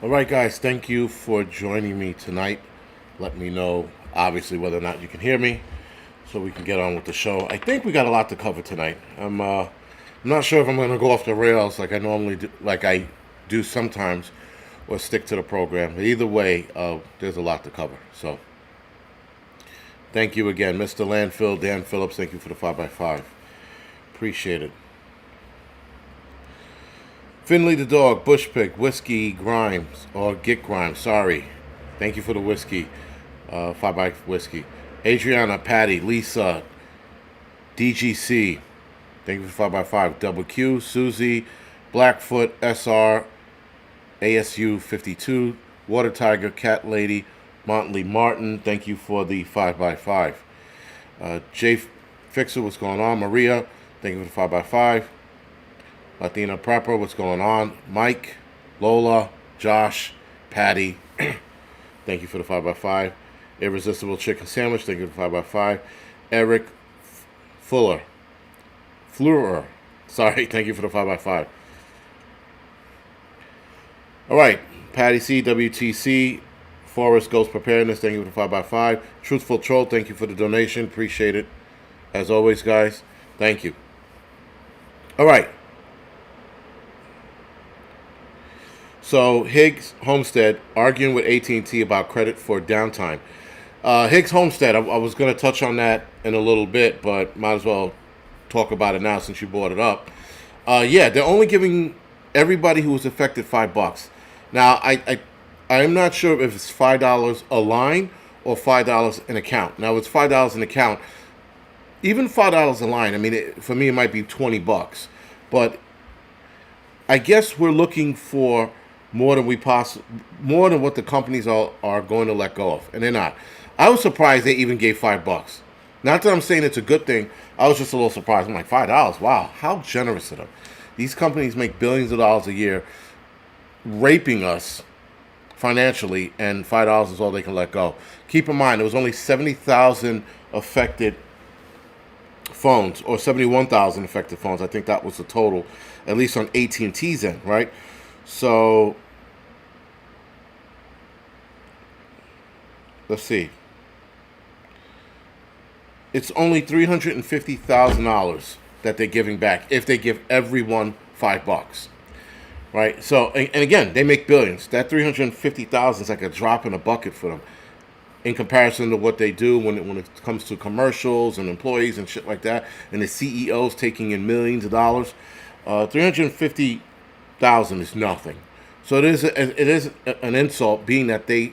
All right, guys, thank you for joining me tonight. Let me know, obviously, whether or not you can hear me so we can get on with the show. I think we got a lot to cover tonight. I'm not sure if I'm going to go off the rails like I normally do, like I do sometimes, or stick to the program. But either way, there's a lot to cover. So thank you again, Mr. Landfill, Dan Phillips. Thank you for the 5x5. Appreciate it. Finley the dog, Bush Pig, Whiskey Grimes, or Git Grimes, sorry. Thank you for the whiskey, 5 by whiskey. Adriana, Patty, Lisa, DGC, thank you for 5 by 5. Double Q, Susie, Blackfoot, SR, ASU 52, Water Tiger, Cat Lady, Montley Martin, thank you for the 5 by 5. Jay Fixer, what's going on? Maria, thank you for the 5 by 5. Latina Prepper, what's going on? Mike, Lola, Josh, Patty, thank you for the 5x5. Irresistible Chicken Sandwich, thank you for the 5x5. Eric Fleurer, sorry, thank you for the 5x5. All right, Patty C, WTC, Forest Ghost Preparedness, thank you for the 5x5. Truthful Troll, thank you for the donation, appreciate it. As always, guys, thank you. All right. So Higgs Homestead arguing with AT&T about credit for downtime. Higgs Homestead, I was going to touch on that in a little bit, but might as well talk about it now since you brought it up. Yeah, they're only giving everybody who was affected $5. Now, I'm not sure if it's $5 a line or $5 an account. Now, it's $5 an account. Even $5 a line. I mean, for me, it might be $20, but I guess we're looking for more than more than what the companies are going to let go of, and they're not. I was surprised they even gave $5. Not that I'm saying it's a good thing. I was just a little surprised. I'm like, $5? Wow, how generous of them. These companies make billions of dollars a year, raping us financially, and $5 is all they can let go. Keep in mind, there was only 70,000 affected phones, or 71,000 affected phones. I think that was the total, at least on AT&T's end, right? So let's see. It's only $350,000 that they're giving back if they give everyone $5, right? So, and again, they make billions. That 350,000 is like a drop in a bucket for them in comparison to what they do when it comes to commercials and employees and shit like that, and the CEOs taking in millions of dollars. 350,000 is nothing. So it is an insult, being that they,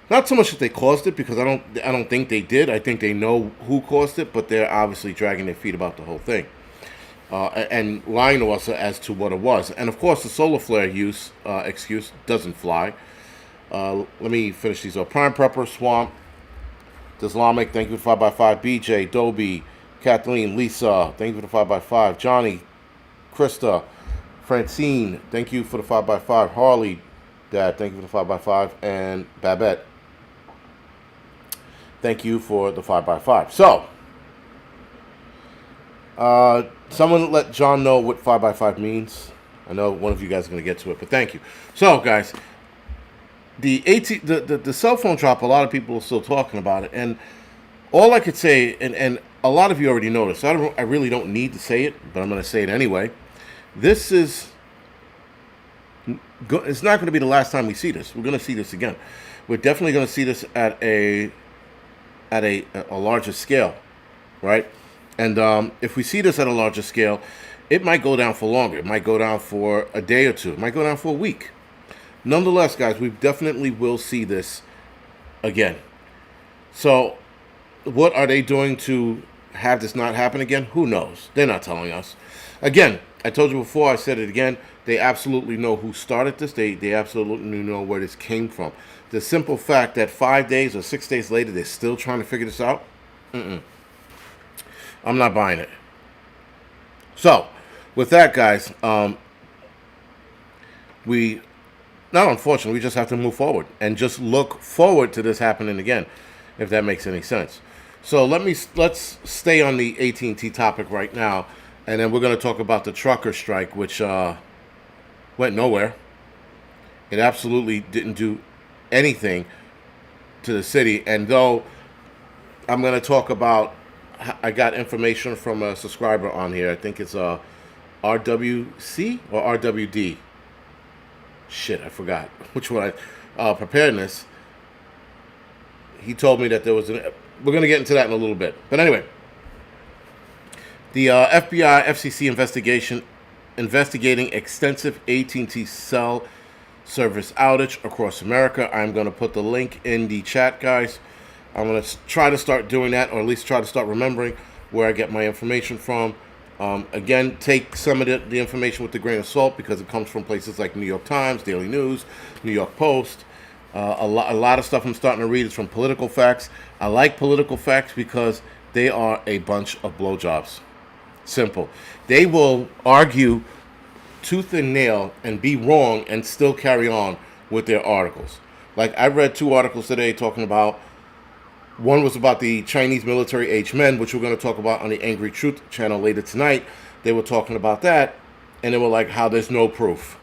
not so much that they caused it, because I don't think they did. I think they know who caused it, but they're obviously dragging their feet about the whole thing, and lying to us as to what it was. And of course, the solar flare excuse doesn't fly. Let me finish these up. Prime Prepper, Swamp, Islamic, thank you for the 5x5. BJ, Dobie, Kathleen, Lisa, thank you for the 5x5. Johnny, Krista, Francine, thank you for the 5x5. Harley, Dad, thank you for the 5x5. And Babette, thank you for the 5x5. So, someone let John know what 5x5 means. I know one of you guys are going to get to it, but thank you. So, guys, the cell phone drop, a lot of people are still talking about it, and all I could say, and a lot of you already noticed, I really don't need to say it, but I'm going to say it anyway. This is, it's not going to be the last time we see this. We're going to see this again. We're definitely going to see this at a larger scale, right? And if we see this at a larger scale, it might go down for longer. It might go down for a day or two. It might go down for a week. Nonetheless, guys, we definitely will see this again. So, what are they doing to have this not happen again? Who knows? They're not telling us. Again, I told you before, I said it again, they absolutely know who started this. They absolutely know where this came from. The simple fact that 5 days or 6 days later, they're still trying to figure this out, I'm not buying it. So, with that, guys, we just have to move forward and just look forward to this happening again, if that makes any sense. So let's stay on the AT&T topic right now, and then we're going to talk about the trucker strike, which went nowhere. It absolutely didn't do anything to the city. And though I'm going to talk about, I got information from a subscriber on here. I think it's RWC or RWD. Shit, I forgot which one. Preparedness. He told me that there was we're going to get into that in a little bit. But anyway, the FBI FCC investigation investigating extensive AT&T cell service outage across America. I'm going to put the link in the chat, guys. I'm going to try to start doing that, or at least try to start remembering where I get my information from. Again, take some of the information with a grain of salt because it comes from places like New York Times, Daily News, New York Post. A lot of stuff I'm starting to read is from Political Facts. I like Political Facts because they are a bunch of blowjobs. Simple. They will argue tooth and nail and be wrong and still carry on with their articles. Like, I read 2 articles today talking about, one was about the Chinese military-aged men, which we're going to talk about on the Angry Truth channel later tonight. They were talking about that, and they were like, how there's no proof.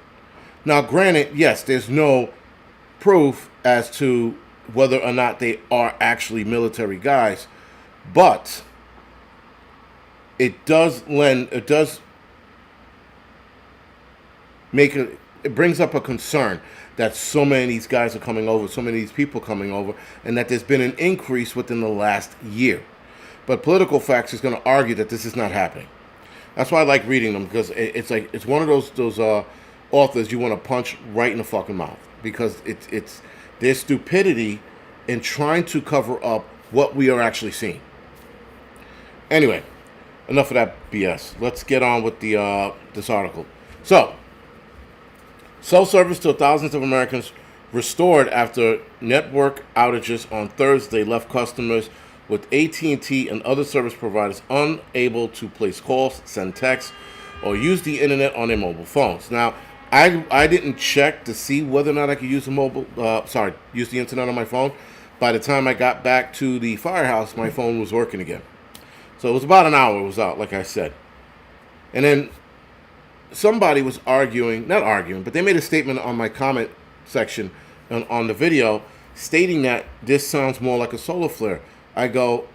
Now, granted, yes, there's no proof as to whether or not they are actually military guys, but it does it brings up a concern that so many of these guys are coming over, so many of these people coming over, and that there's been an increase within the last year. But Political Facts is going to argue that this is not happening. That's why I like reading them, because it's one of those authors you want to punch right in the fucking mouth, because it's their stupidity in trying to cover up what we are actually seeing. Anyway, enough of that BS. Let's get on with the this article. So, cell service to thousands of Americans restored after network outages on Thursday left customers with AT&T and other service providers unable to place calls, send texts, or use the internet on their mobile phones. Now, I didn't check to see whether or not I could use use the internet on my phone. By the time I got back to the firehouse, my phone was working again. So it was about an hour it was out, like I said. And then somebody was not arguing, but they made a statement on my comment section on the video stating that this sounds more like a solar flare. I go,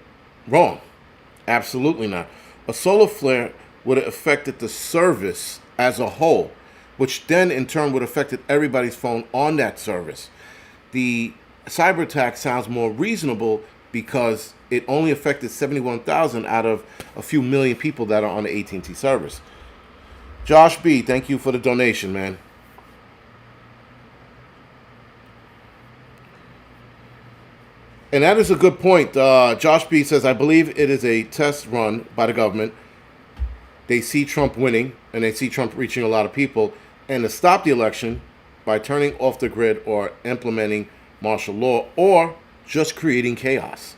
wrong. Absolutely not. A solar flare would have affected the service as a whole, which then in turn would have affected everybody's phone on that service. The cyber attack sounds more reasonable because it only affected 71,000 out of a few million people that are on the AT&T service. Josh B., thank you for the donation, man. And that is a good point. Josh B. says, I believe it is a test run by the government. They see Trump winning, and they see Trump reaching a lot of people. And to stop the election by turning off the grid or implementing martial law or just creating chaos.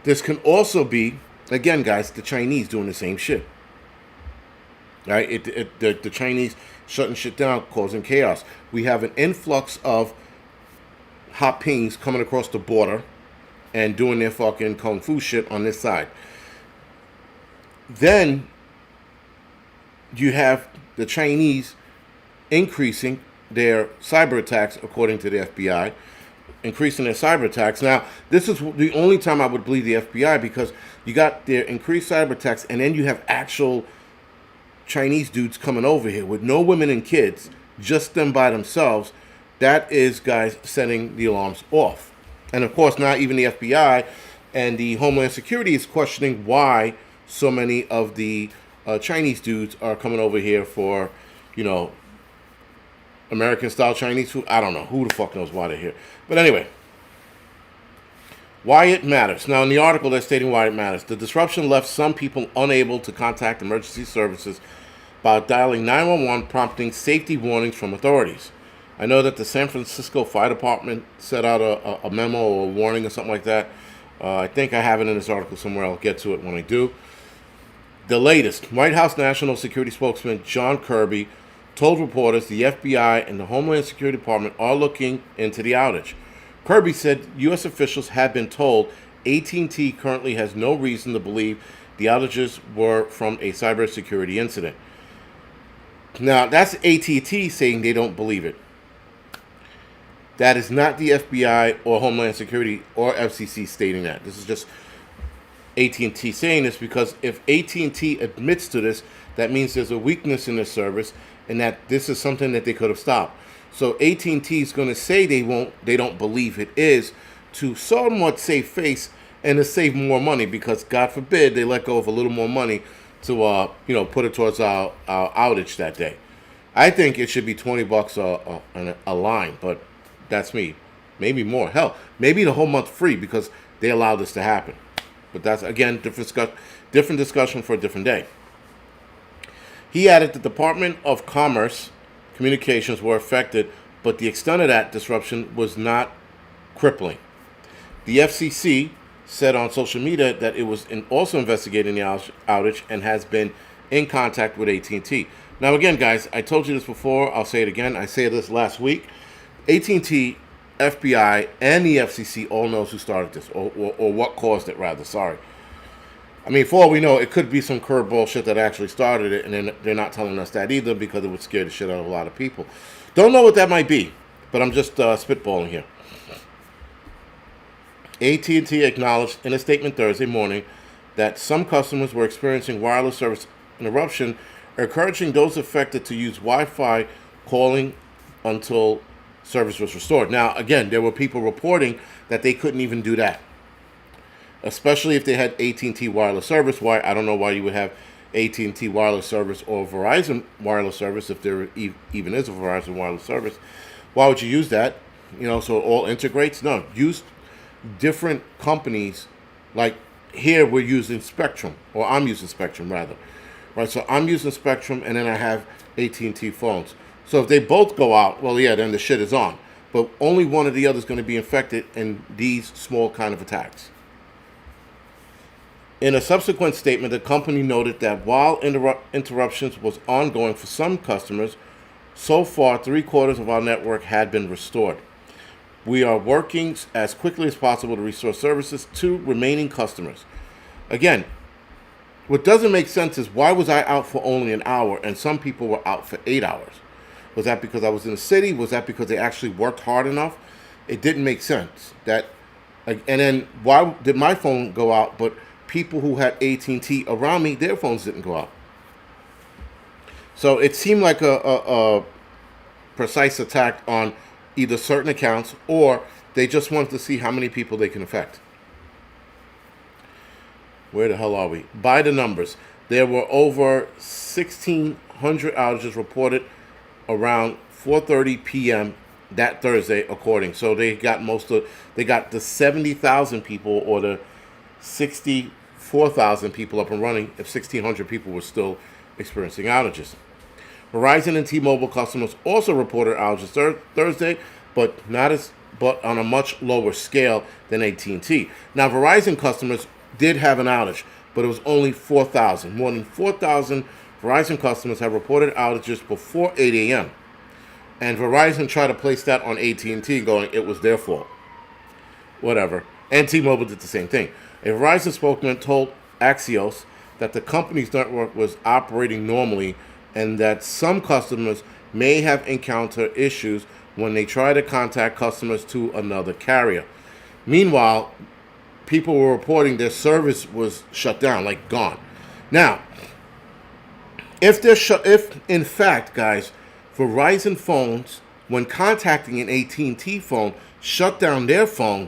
This can also be, again, guys, the Chinese doing the same shit. Right? The Chinese shutting shit down, causing chaos. We have an influx of hot pings coming across the border and doing their fucking kung fu shit on this side. Then you have the Chinese increasing their cyber attacks, according to the FBI, increasing their cyber attacks. Now, this is the only time I would believe the FBI, because you got their increased cyber attacks, and then you have actual Chinese dudes coming over here with no women and kids, just them by themselves. That is, guys, setting the alarms off. And of course, not even the FBI and the Homeland Security is questioning why so many of the Chinese dudes are coming over here for, American-style Chinese food. I don't know. Who the fuck knows why they're here? But anyway, why it matters. Now, in the article, they're stating why it matters. The disruption left some people unable to contact emergency services by dialing 911, prompting safety warnings from authorities. I know that the San Francisco Fire Department set out a memo or a warning or something like that. I think I have it in this article somewhere. I'll get to it when I do. The latest, White House National Security spokesman John Kirby told reporters the FBI and the Homeland Security Department are looking into the outage. Kirby said U.S. officials had been told AT&T currently has no reason to believe the outages were from a cybersecurity incident. Now, that's AT&T saying they don't believe it. That is not the FBI or Homeland Security or FCC stating that. This is just AT&T saying this, because if AT&T admits to this, that means there's a weakness in the service and that this is something that they could have stopped. So AT&T is going to say they don't believe it is, to somewhat save face and to save more money, because God forbid they let go of a little more money to put it towards our outage that day. I think it should be $20 a line, but that's me. Maybe more. Hell, maybe the whole month free, because they allowed this to happen. But that's, again, different discussion for a different day. He added the Department of Commerce communications were affected, but the extent of that disruption was not crippling. The FCC said on social media that it was also investigating the outage and has been in contact with AT&T. Now, again, guys, I told you this before. I'll say it again. I said this last week. AT&T, FBI, and the FCC all knows who started this, or what caused it, rather. Sorry. I mean, for all we know, it could be some curveball shit that actually started it, and then they're not telling us that either, because it would scare the shit out of a lot of people. Don't know what that might be, but I'm just spitballing here. AT&T acknowledged in a statement Thursday morning that some customers were experiencing wireless service interruption, encouraging those affected to use Wi-Fi calling until service was restored. Now, again, there were people reporting that they couldn't even do that, especially if they had AT&T wireless service. Why? I don't know why you would have AT&T wireless service or Verizon wireless service, if there even is a Verizon wireless service. Why would you use that? So it all integrates? No, use different companies. Like here, we're using Spectrum, or I'm using Spectrum rather. Right, so I'm using Spectrum, and then I have AT&T phones. So if they both go out, well, yeah, then the shit is on. But only one or the other is going to be infected in these small kind of attacks. In a subsequent statement, the company noted that while interruptions was ongoing for some customers, so far 3/4 of our network had been restored. We are working as quickly as possible to restore services to remaining customers. Again, what doesn't make sense is, why was I out for only an hour and some people were out for 8 hours? Was that because I was in the city? Was that because they actually worked hard enough? It didn't make sense. And then why did my phone go out, but people who had AT&T around me, their phones didn't go out? So it seemed like a precise attack on either certain accounts, or they just wanted to see how many people they can affect. Where the hell are we? By the numbers, there were over 1,600 outages reported around 4:30 p.m. that Thursday, according. So they got the 70,000 people or the 64,000 people up and running if 1,600 people were still experiencing outages. Verizon and T-Mobile customers also reported outages Thursday, but on a much lower scale than AT&T. Now, Verizon customers did have an outage, but it was only 4,000. More than 4,000 Verizon customers have reported outages before 8 a.m. And Verizon tried to place that on AT&T, going, it was their fault. Whatever. And T-Mobile did the same thing. A Verizon spokesman told Axios that the company's network was operating normally, and that some customers may have encountered issues when they try to contact customers to another carrier. Meanwhile, people were reporting their service was shut down, like gone. Now, if in fact, guys, Verizon phones, when contacting an AT&T phone, shut down their phone,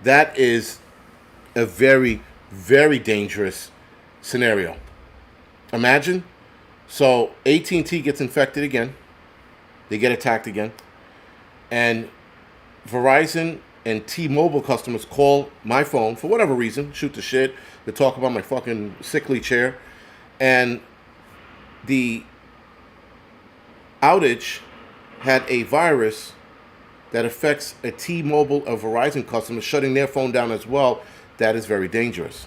that is a very, very dangerous scenario. Imagine. So AT&T gets infected again. They get attacked again. And Verizon and T-Mobile customers call my phone for whatever reason, shoot the shit, to talk about my fucking sickly chair. And the outage had a virus that affects a T-Mobile or Verizon customer, shutting their phone down as well. That is very dangerous.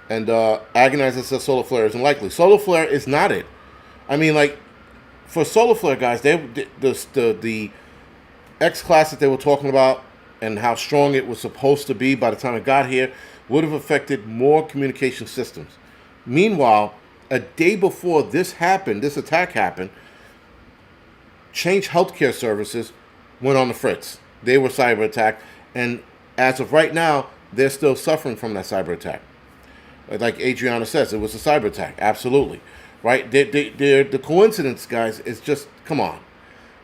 And Agonizer says solar flare isn't likely. Solar flare is not it. I mean, like, for solar flare, guys, the X-Class that they were talking about and how strong it was supposed to be by the time it got here would have affected more communication systems. Meanwhile, a day before this happened, this attack happened, Change Healthcare Services went on the fritz. They were cyber attacked, and as of right now, they're still suffering from that cyber attack. Like Adriana says, it was a cyber attack. Absolutely, right? The coincidence, guys, is just, come on.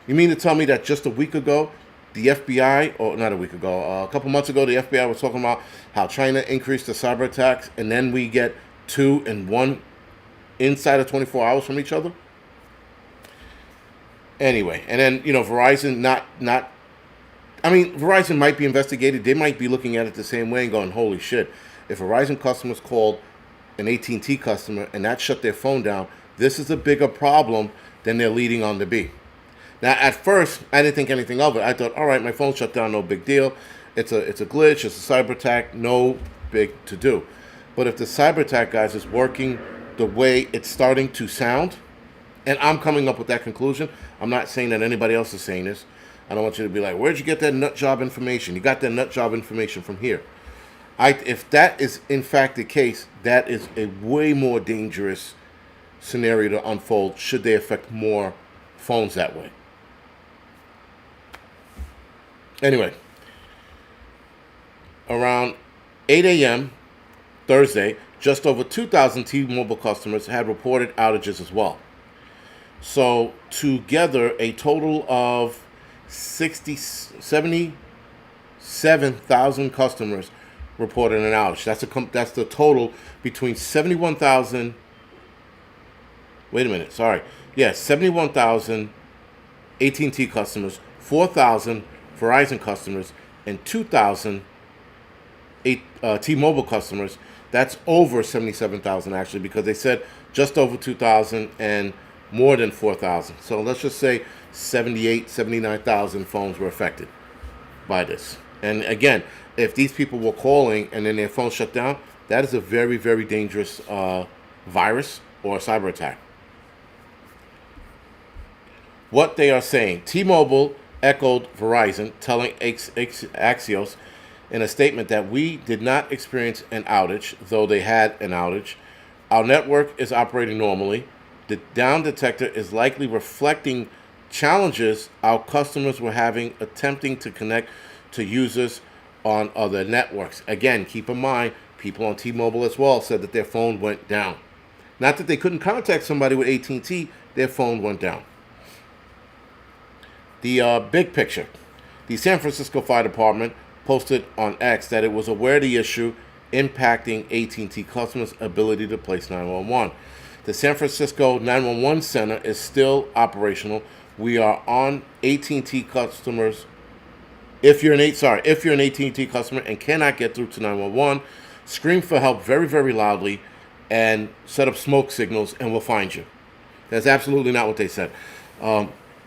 You mean to tell me that just a week ago, the FBI, or not a week ago, a couple months ago, the FBI was talking about how China increased the cyber attacks, and then we get 2 and 1 inside of 24 hours from each other? Anyway, and then, Verizon Verizon might be investigated. They might be looking at it the same way and going, holy shit, if Verizon customers called an AT&T customer and that shut their phone down, this is a bigger problem than they're leading on to be. Now, at first, I didn't think anything of it. I thought, all right, my phone shut down, no big deal. It's a glitch, it's a cyber attack, no big to do. But if the cyber attack, guys, is working the way it's starting to sound, and I'm coming up with that conclusion, I'm not saying that anybody else is saying this. I don't want you to be like, where'd you get that nut job information? You got that nut job information from here. If that is in fact the case, that is a way more dangerous scenario to unfold should they affect more phones that way. Anyway, around 8 a.m. Thursday, just over 2,000 T-Mobile customers had reported outages as well. So together, a total of 77,000 customers reported an outage. That's the total between 71,000. Wait a minute, sorry. Yeah, 71,000 AT&T customers, 4,000 Verizon customers, and 2,000 T-Mobile customers. That's over 77,000 actually, because they said just over 2,000 and more than 4,000. So let's just say 79,000 phones were affected by this. And again, if these people were calling and then their phone shut down, that is a very, very dangerous virus or cyber attack. What they are saying, T-Mobile echoed Verizon, telling Axios in a statement that we did not experience an outage, though they had an outage. Our network is operating normally. The down detector is likely reflecting challenges our customers were having attempting to connect to users on other networks. Again, keep in mind, people on T-Mobile as well said that their phone went down. Not that they couldn't contact somebody with AT&T, their phone went down. The big picture. The San Francisco Fire Department posted on X that it was aware of the issue impacting AT&T customers' ability to place 911. The San Francisco 911 Center is still operational. We are on AT&T customers. If you're an AT&T customer and cannot get through to 911, scream for help very, very loudly and set up smoke signals, and we'll find you. That's absolutely not what they said.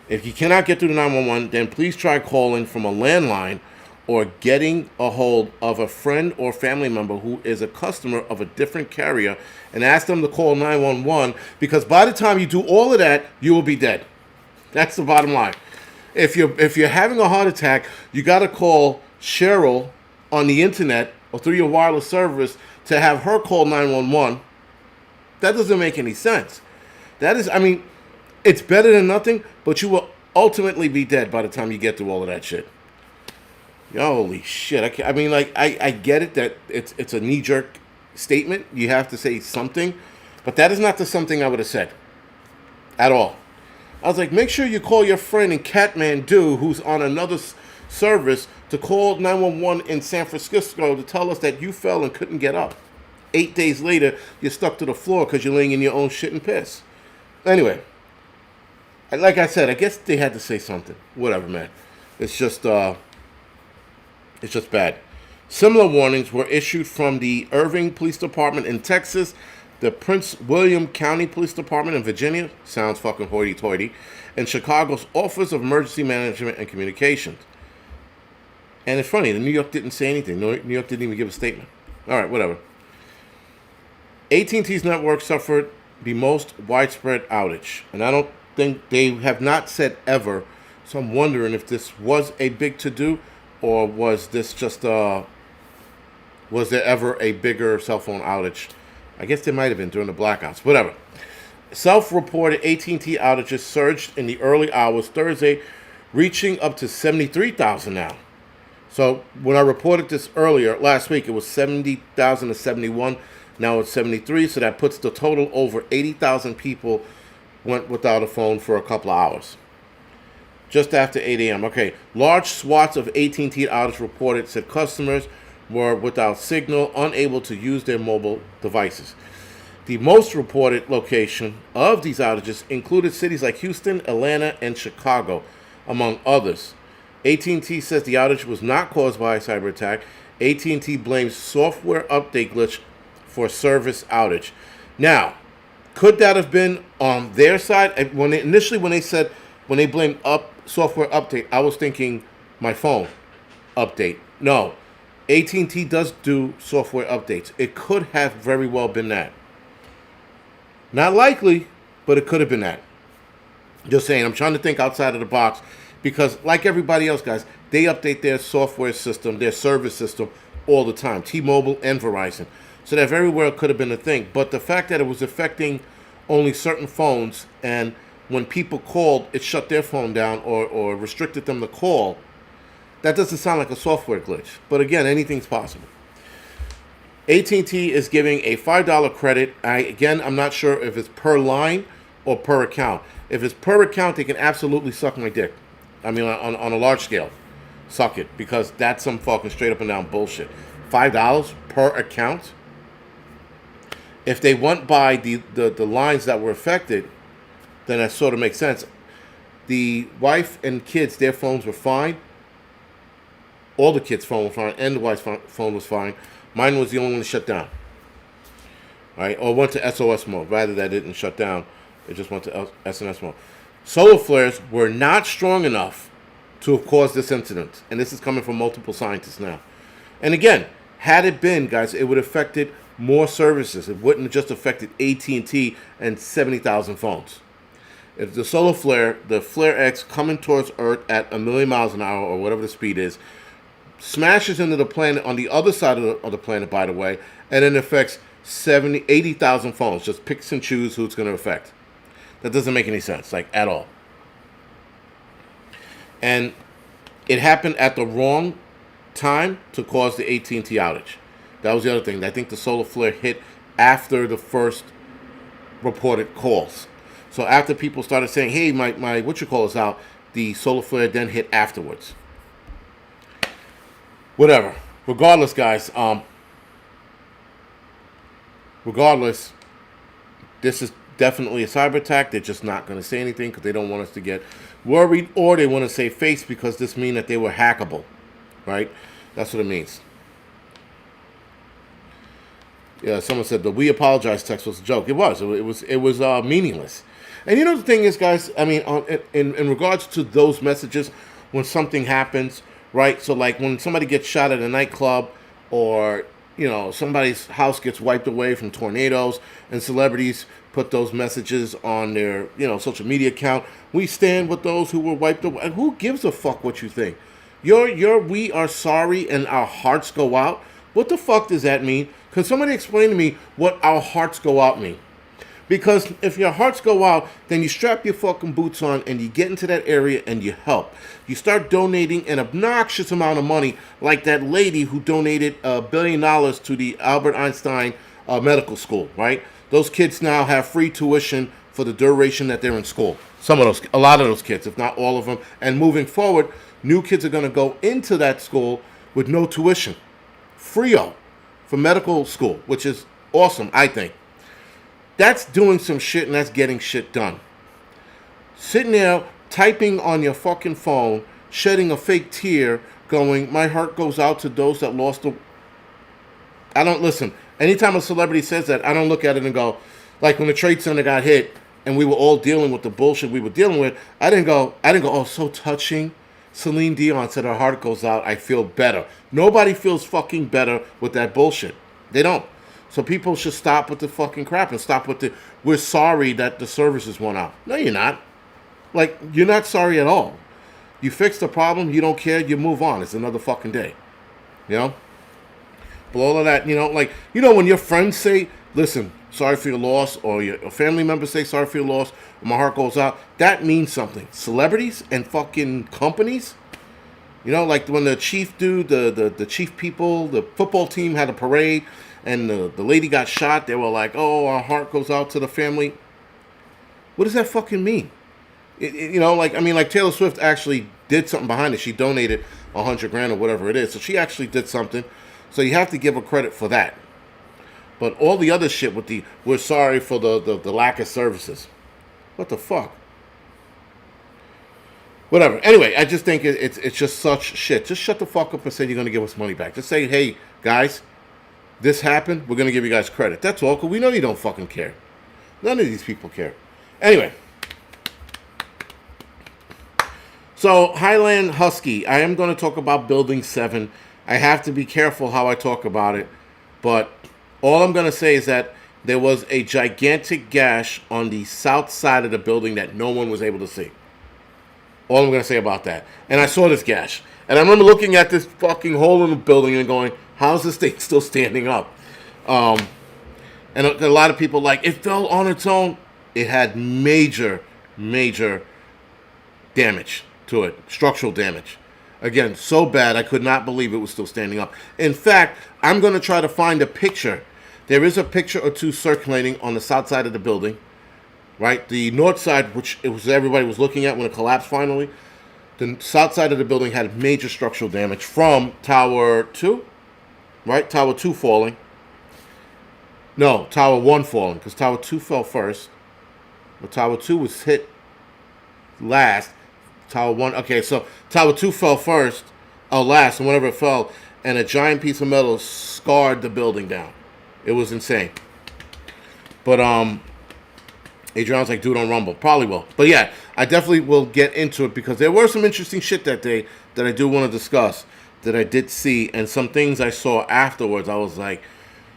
If you cannot get through to 911, then please try calling from a landline or getting a hold of a friend or family member who is a customer of a different carrier and ask them to call 911, because by the time you do all of that, you will be dead. That's the bottom line. If you're having a heart attack, you got to call Cheryl on the internet or through your wireless service to have her call 911. That doesn't make any sense. It's better than nothing, but you will ultimately be dead by the time you get through all of that shit. Holy shit. I get it that it's a knee-jerk statement. You have to say something, but that is not the something I would have said at all. I was like, make sure you call your friend in Kathmandu who's on another service to call 911 in San Francisco to tell us that you fell and couldn't get up. 8 days later, you're stuck to the floor because you're laying in your own shit and piss. Anyway, like I said, I guess they had to say something. Whatever, man. It's just bad. Similar warnings were issued from the Irving Police Department in Texas, the Prince William County Police Department in Virginia, sounds fucking hoity-toity, and Chicago's Office of Emergency Management and Communications. And it's funny, New York didn't say anything. New York didn't even give a statement. All right, whatever. AT&T's network suffered the most widespread outage, and I don't think they have not said ever, so I'm wondering if this was a big to-do, or was this just was there ever a bigger cell phone outage I guess there might have been during the blackouts. Whatever. Self-reported AT&T outages surged in the early hours Thursday, reaching up to 73,000 now. So when I reported this earlier last week, it was 70,000 to 71. Now it's 73. So that puts the total over 80,000 people went without a phone for a couple of hours. Just after 8 a.m. Okay, large swaths of AT&T outage reported said customers were without signal, unable to use their mobile devices. The most reported location of these outages included cities like Houston, Atlanta, and Chicago, among others. AT&T says the outage was not caused by a cyber attack. AT&T blames software update glitch for service outage. Now, could that have been on their side? When they blamed software update, I was thinking my phone update. No, AT&T does do software updates. It could have very well been that. Not likely, but it could have been that. Just saying, I'm trying to think outside of the box because, like everybody else, guys, they update their software system, their service system all the time, T-Mobile and Verizon. So that very well could have been a thing. But the fact that it was affecting only certain phones, and when people called, it shut their phone down or restricted them to call, that doesn't sound like a software glitch. But again, anything's possible. AT&T is giving a $5 credit. I'm not sure if it's per line or per account. If it's per account, they can absolutely suck my dick. I mean, on a large scale, suck it, because that's some fucking straight up and down bullshit. $5 per account? If they went by the lines that were affected, then that sort of makes sense. The wife and kids, their phones were fine. All the kids' phones were fine, and the wife's phone was fine. Mine was the only one that shut down. Right? Or went to SOS mode. Rather, that didn't shut down. It just went to SNS mode. Solar flares were not strong enough to have caused this incident. And this is coming from multiple scientists now. And again, had it been, guys, it would have affected more services. It wouldn't have just affected AT&T and 70,000 phones. If the solar flare, the Flare X coming towards Earth at 1,000,000 miles an hour, or whatever the speed is, smashes into the planet on the other side of the planet, by the way, and it affects 80,000 phones. Just picks and choose who it's going to affect. That doesn't make any sense, like, at all. And it happened at the wrong time to cause the AT&T outage. That was the other thing. I think the solar flare hit after the first reported calls. So after people started saying, hey, my whatchamacallit is out, the solar flare then hit afterwards. Whatever. Regardless, guys, this is definitely a cyber attack. They're just not going to say anything because they don't want us to get worried, or they want to say face because this means that they were hackable, right? That's what it means. Yeah, someone said the "we apologize" text was a joke. It was. It was meaningless. And you know the thing is, guys. I mean, in regards to those messages, when something happens, right? So like when somebody gets shot at a nightclub, or somebody's house gets wiped away from tornadoes, and celebrities put those messages on their social media account. We stand with those who were wiped away. Who gives a fuck what you think? We are sorry and our hearts go out. What the fuck does that mean? Can somebody explain to me what our hearts go out mean? Because if your hearts go out, then you strap your fucking boots on and you get into that area and you help. You start donating an obnoxious amount of money, like that lady who donated $1 billion to the Albert Einstein Medical School, right? Those kids now have free tuition for the duration that they're in school. A lot of those kids, if not all of them. And moving forward, new kids are going to go into that school with no tuition. Free-o for medical school, which is awesome, I think. That's doing some shit, and that's getting shit done. Sitting there, typing on your fucking phone, shedding a fake tear, going, my heart goes out to those that lost the... I don't listen. Anytime a celebrity says that, I don't look at it and go, like when the Trade Center got hit, and we were all dealing with the bullshit we were dealing with, I didn't go, oh, so touching. Celine Dion said her heart goes out, I feel better. Nobody feels fucking better with that bullshit. They don't. So people should stop with the fucking crap and stop with we're sorry that the services went out. No, you're not. Like, you're not sorry at all. You fix the problem, you don't care, you move on. It's another fucking day. But all of that, when your friends say listen, sorry for your loss, or your family members say sorry for your loss, or my heart goes out, that means something. Celebrities and fucking companies, you know, like when the chief dude, the chief people, the football team had a parade, and the lady got shot, they were like, oh, our heart goes out to the family. What does that fucking mean? You know, like, I mean, like Taylor Swift actually did something behind it. She donated 100 grand or whatever it is. So she actually did something. So you have to give her credit for that. But all the other shit with the, we're sorry for the lack of services. What the fuck? Whatever. Anyway, I just think it's just such shit. Just shut the fuck up and say you're going to give us money back. Just say, hey, guys, this happened. We're going to give you guys credit. That's all, because we know you don't fucking care. None of these people care. Anyway. So, Highland Husky, I am going to talk about Building 7. I have to be careful how I talk about it. But all I'm going to say is that there was a gigantic gash on the south side of the building that no one was able to see. All I'm going to say about that. And I saw this gash. And I remember looking at this fucking hole in the building and going, how's this thing still standing up? And a lot of people like, it fell on its own. It had major, major damage to it. Structural damage. Again, so bad I could not believe it was still standing up. In fact, I'm going to try to find a picture. There is a picture or two circulating on the south side of the building. Right? The north side, which it was everybody was looking at when it collapsed finally, the south side of the building had major structural damage from Tower 2, right? Tower 2 falling. No, Tower 1 falling, because Tower 2 fell first. But Tower 2 was hit last. Tower 1, okay, so Tower 2 fell first, last, and whenever it fell, and a giant piece of metal scarred the building down. It was insane. But, Adrian's like, dude, on Rumble. Probably will. But yeah, I definitely will get into it because there were some interesting shit that day that I do want to discuss that I did see, and some things I saw afterwards. I was like,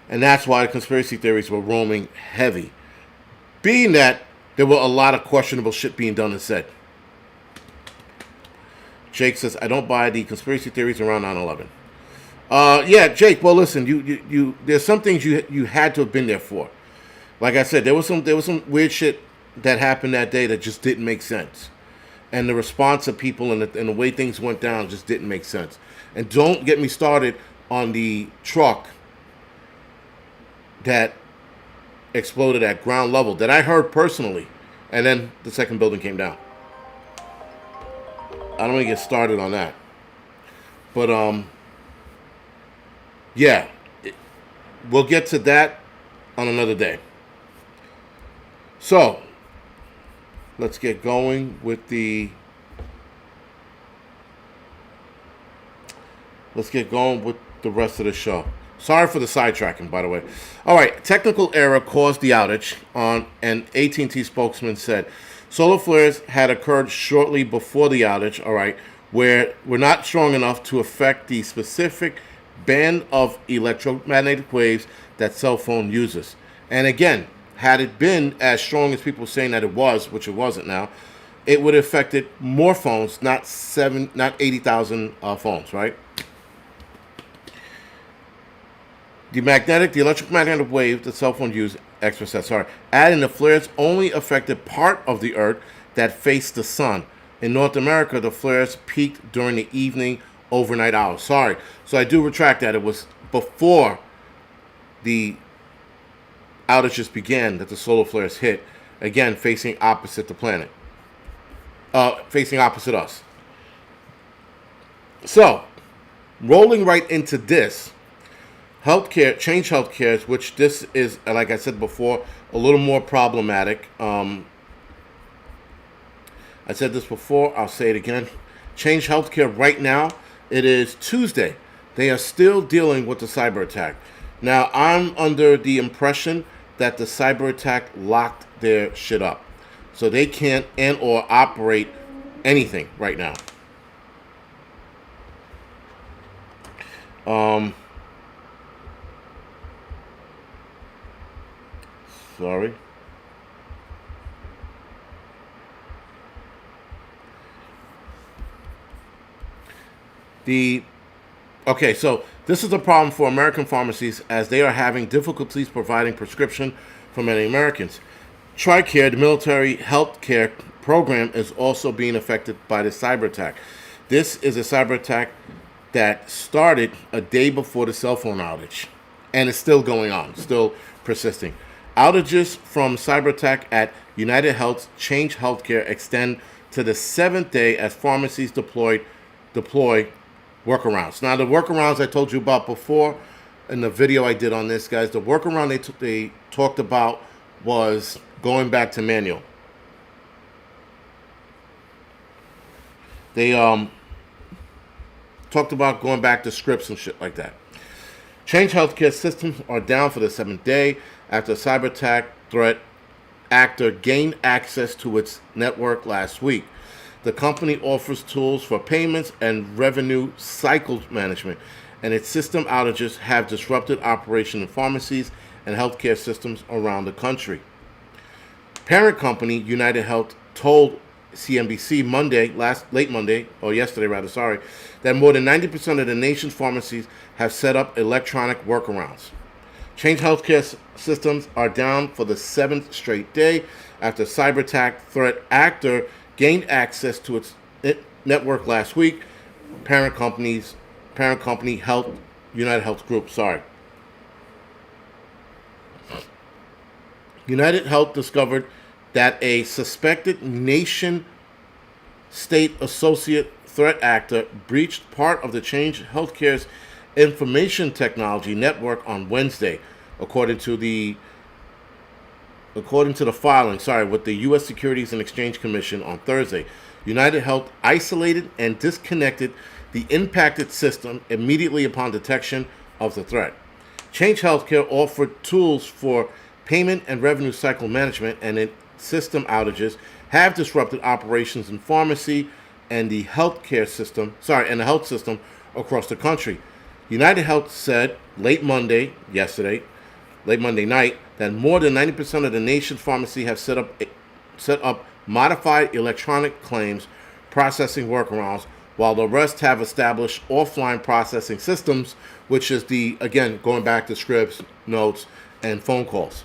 and that's why the conspiracy theories were roaming heavy. Being that there were a lot of questionable shit being done and said. Jake says, I don't buy the conspiracy theories around 9/11. Yeah, Jake, well, listen, you there's some things you had to have been there for. Like I said, there was some weird shit that happened that day that just didn't make sense, and the response of people and the way things went down just didn't make sense. And don't get me started on the truck that exploded at ground level that I heard personally, and then the second building came down. I don't want to get started on that, but yeah, we'll get to that on another day. So, let's get going with the rest of the show. Sorry for the sidetracking, by the way. All right, technical error caused the outage on, and AT&T spokesman said solar flares had occurred shortly before the outage, all right, where were not strong enough to affect the specific band of electromagnetic waves that cell phone uses. And again, had it been as strong as people were saying that it was, which it wasn't now, it would have affected more phones, not 80,000 phones, right? The electromagnetic wave that cell phones use, expert said, adding the flares only affected part of the Earth that faced the sun. In North America, the flares peaked during the evening overnight hours. Sorry. So I do retract that. It was before the outages began that the solar flares hit, again facing opposite the planet, facing opposite us. So, rolling right into this, Change Healthcare, which this is, like I said before, a little more problematic. I said this before, I'll say it again. Change Healthcare right now, it is Tuesday. They are still dealing with the cyber attack. Now, I'm under the impression that the cyber attack locked their shit up. So they can't and or operate anything right now. Sorry. The Okay, so this is a problem for American pharmacies as they are having difficulties providing prescription for many Americans. TRICARE, the military health care program, is also being affected by the cyber attack. This is a cyber attack that started a day before the cell phone outage, and it's still going on, still persisting. Outages from cyber attack at United Health Change Healthcare extend to the seventh day as pharmacies deploy workarounds. Now, the workarounds I told you about before in the video I did on this, guys, the workaround they talked about was going back to manual. They talked about going back to scripts and shit like that. Change healthcare systems are down for the seventh day after a cyber attack threat actor gained access to its network last week. The company offers tools for payments and revenue cycle management, and its system outages have disrupted operation in pharmacies and healthcare systems around the country. Parent company United Health told CNBC yesterday, that more than 90% of the nation's pharmacies have set up electronic workarounds. Change healthcare systems are down for the seventh straight day after cyber attack threat actor gained access to its network last week. Parent company Health United Health Group. United Health discovered that a suspected nation state associate threat actor breached part of the Change Healthcare's information technology network on Wednesday, according to the filing, with the U.S. Securities and Exchange Commission on Thursday. United Health isolated and disconnected the impacted system immediately upon detection of the threat. Change Healthcare offered tools for payment and revenue cycle management, and its system outages have disrupted operations in pharmacy and the health system across the country. United Health said late Monday night, that more than 90% of the nation's pharmacy have set up modified electronic claims processing workarounds, while the rest have established offline processing systems, which is going back to scripts, notes, and phone calls.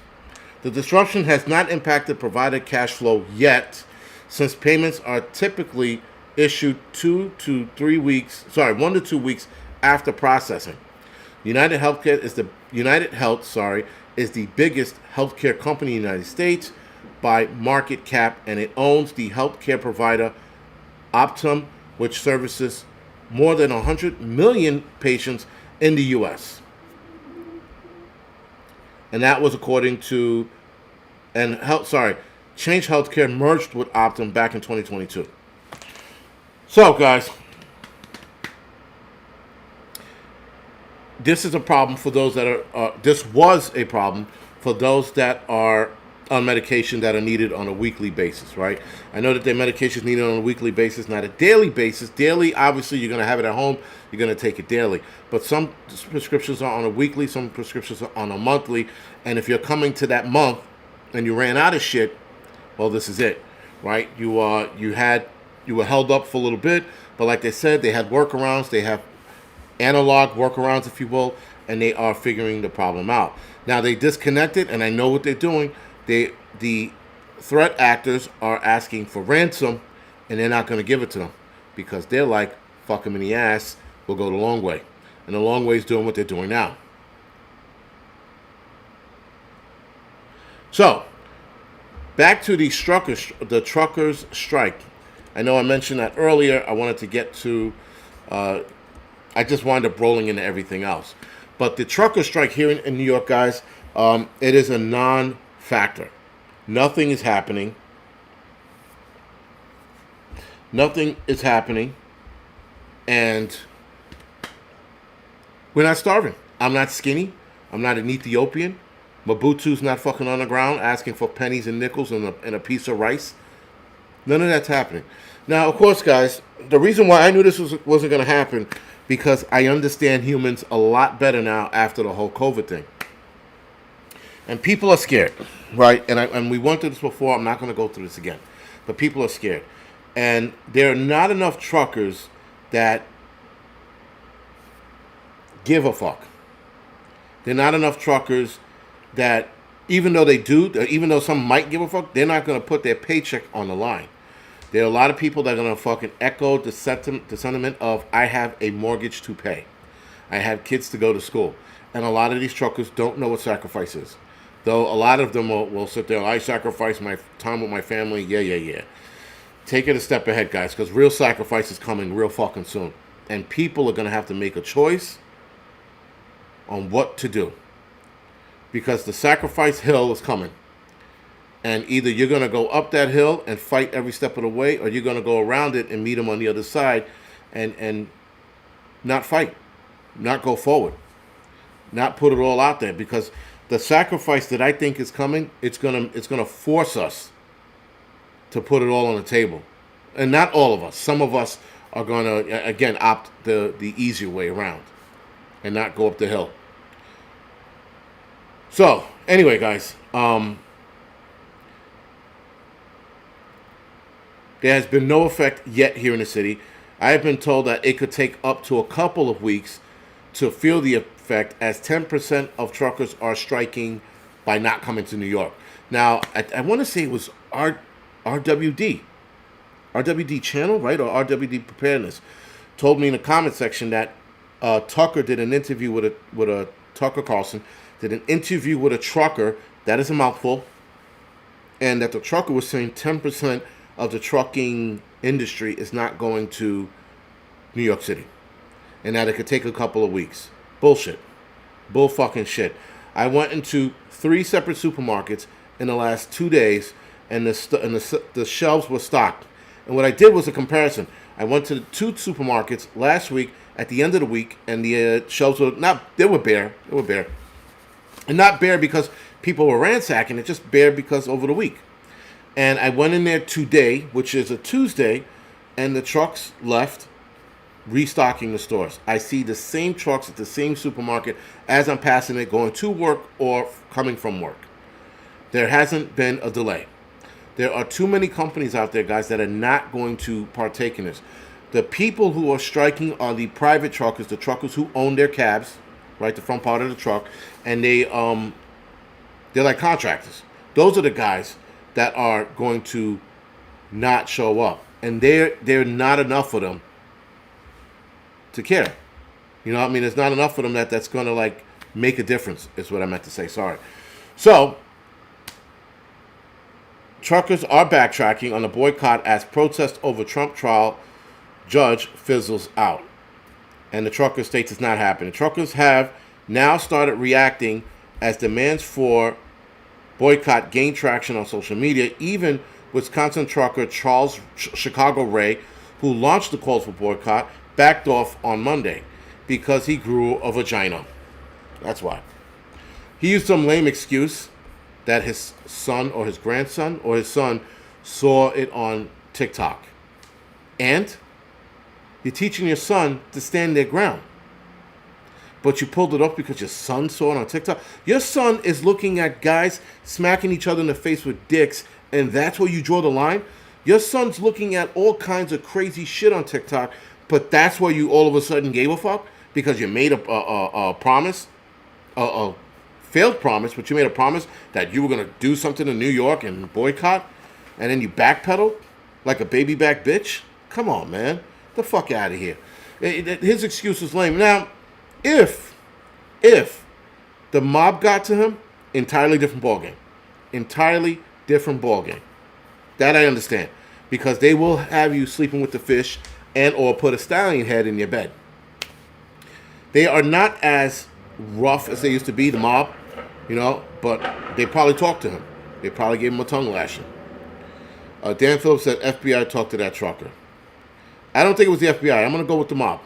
The disruption has not impacted provider cash flow yet, since payments are typically issued 1 to 2 weeks after processing. United Health is the biggest healthcare company in the United States by market cap, and it owns the healthcare provider Optum, which services more than 100 million patients in the U.S. And that was according to Change Healthcare merged with Optum back in 2022. So, guys, this is a problem for those that are. This was a problem for those that are on medication that are needed on a weekly basis, right? I know that their medication is needed on a weekly basis, not a daily basis. Daily, obviously, you're going to have it at home. You're going to take it daily. But some prescriptions are on a weekly, some prescriptions are on a monthly. And if you're coming to that month and you ran out of shit, well, this is it, right? You were held up for a little bit, but like they said, they had workarounds. They have analog workarounds, if you will, and they are figuring the problem out. Now, they disconnected, and I know what they're doing. The threat actors are asking for ransom, and they're not going to give it to them because they're like, fuck them in the ass, we'll go the long way. And the long way is doing what they're doing now. So, back to the truckers' strike. I know I mentioned that earlier. I wanted to get to... I just wound up rolling into everything else. But the trucker strike here in New York, guys, it is a non-factor. Nothing is happening. And we're not starving. I'm not skinny. I'm not an Ethiopian. Mobutu's not fucking on the ground asking for pennies and nickels and a piece of rice. None of that's happening. Now, of course, guys, the reason why I knew this wasn't going to happen, because I understand humans a lot better now after the whole COVID thing. And people are scared, right? And we went through this before. I'm not going to go through this again. But people are scared. And there are not enough truckers that give a fuck. There are not enough truckers that, even though they do, even though some might give a fuck, they're not going to put their paycheck on the line. There are a lot of people that are going to fucking echo the sentiment of, I have a mortgage to pay. I have kids to go to school. And a lot of these truckers don't know what sacrifice is. Though a lot of them will sit there, I sacrifice my time with my family. Yeah. Take it a step ahead, guys, because real sacrifice is coming real fucking soon. And people are going to have to make a choice on what to do. Because the sacrifice hill is coming. And either you're going to go up that hill and fight every step of the way, or you're going to go around it and meet them on the other side and not fight, not go forward, not put it all out there. Because the sacrifice that I think is coming, it's gonna force us to put it all on the table. And not all of us. Some of us are going to, again, opt the easier way around and not go up the hill. So, anyway, guys, there has been no effect yet here in the city. I have been told that it could take up to a couple of weeks to feel the effect, as 10% of truckers are striking by not coming to New York. Now, I want to say it was RWD Channel, right, or RWD Preparedness, told me in the comment section that Tucker did an interview with a Tucker Carlson did an interview with a trucker. That is a mouthful. And that the trucker was saying 10% of the trucking industry is not going to New York City. And that it could take a couple of weeks. Bullshit. Bull fucking shit. I went into 3 separate supermarkets in the last 2 days, and the shelves were stocked. And what I did was a comparison. I went to the 2 supermarkets last week at the end of the week, and the shelves were they were bare. They were bare. And not bare because people were ransacking it, just bare because over the week. And I went in there today, which is a Tuesday, and the trucks left restocking the stores. I see the same trucks at the same supermarket as I'm passing it, going to work or coming from work. There hasn't been a delay. There are too many companies out there, guys, that are not going to partake in this. The people who are striking are the private truckers, the truckers who own their cabs, right, the front part of the truck, and they're like contractors. Those are the guys that are going to not show up, and they're not enough for them to care. You know what I mean? There's not enough for them that's going to like make a difference, is what I meant to say. Sorry. So, truckers are backtracking on the boycott as protest over Trump trial judge fizzles out. And the trucker states it's not happening. Truckers have now started reacting as demands for boycott gain traction on social media. Even Wisconsin trucker Charles Chicago Ray, who launched the calls for boycott, backed off on Monday because he grew a vagina. That's why. He used some lame excuse that his son or his grandson or his son saw it on TikTok. And you're teaching your son to stand their ground. But you pulled it off because your son saw it on TikTok. Your son is looking at guys smacking each other in the face with dicks, and that's where you draw the line? Your son's looking at all kinds of crazy shit on TikTok, but that's where you all of a sudden gave a fuck? Because you made a promise, a failed promise, but you made a promise that you were going to do something in New York and boycott, and then you backpedaled like a baby back bitch? Come on, man. The fuck out of here. His excuse is lame. Now, if the mob got to him, entirely different ballgame. Entirely different ballgame. That I understand. Because they will have you sleeping with the fish and or put a stallion head in your bed. They are not as rough as they used to be, the mob, but they probably talked to him. They probably gave him a tongue lashing. Dan Phillips said FBI talked to that trucker. I don't think it was the FBI. I'm going to go with the mob.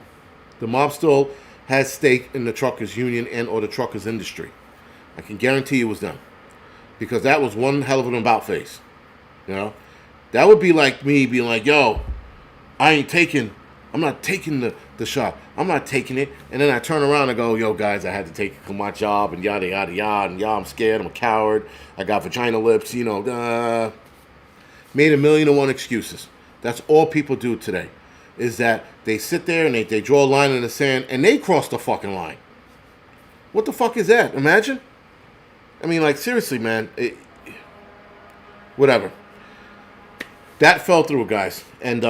The mob still has stake in the truckers union and or the truckers industry. I can guarantee it was them. Because that was one hell of an about face. That would be like me being like, yo, I'm not taking the shot. I'm not taking it. And then I turn around and go, yo, guys, I had to take it for my job and yada, yada, yada. And I'm scared. I'm a coward. I got vagina lips, made 1,000,001 excuses. That's all people do today. Is that they sit there and they draw a line in the sand and they cross the fucking line. What the fuck is that? Imagine. I mean, like, seriously, man. Whatever. That fell through, guys. And,